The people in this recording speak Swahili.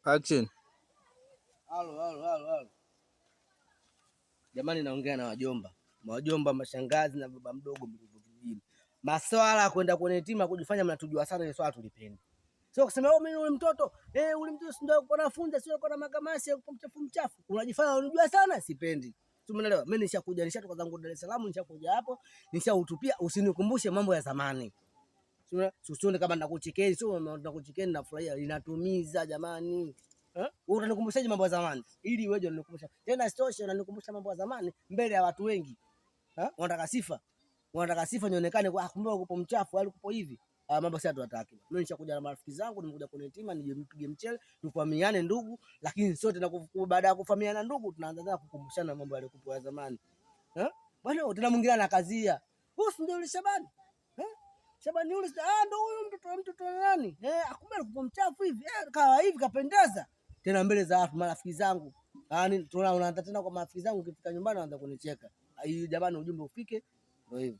Action. Halo. Jamani, naongea na wajomba, mashangazi na baba mdogo mjini. Maswala ya kwenda kwenye tima kujifanya mnatujua sana, ile swala tulipendi. Sio kusema wewe mimi ule mtoto, ule mtoto ndio uko nafunza, sio uko na makamasi uko mchafu. Unajifanya unajua sana, sipendi. Tumeelewa? Mimi nishatoka zangu Dar es Salaam, nishakuja hapo, nishautupia, usinikumbushe mambo ya zamani. Sio kama nakuchekeni, sio nakuchekeni na furahia, linatumiza jamani. Wewe unanikumbushaje mambo ya zamani? Ili wewe unanikumbusha. Tena sitoshe unanikumbusha mambo ya zamani mbele ya watu wengi. Unataka sifa. Unataka sifa nionekane kwa kumbe uko mchafu, au uko hivi. Mambo sasa tunataka. Mimi nishakuja na marafiki zangu, nimekuja kwenye tima, nije mpige mchele, tufahamiane ndugu, lakini sote na baada ya kufahamiana ndugu tunaanza tena kukumbushana mambo yalikuwa ya zamani. Bwana tena mwingine anakazia. Wewe ndio yule Shabani. Shabani yule ndio huyu mtoto nani? Akumbe alikuwa mchafu hivi. Kawa hivi kapendeza. Tena mbele za watu marafiki zangu. Yaani tunaanza tena kwa marafiki zangu, ukifika nyumbani wanaanza kunicheka. Jamani ujumbe ufike. Ndio hivyo.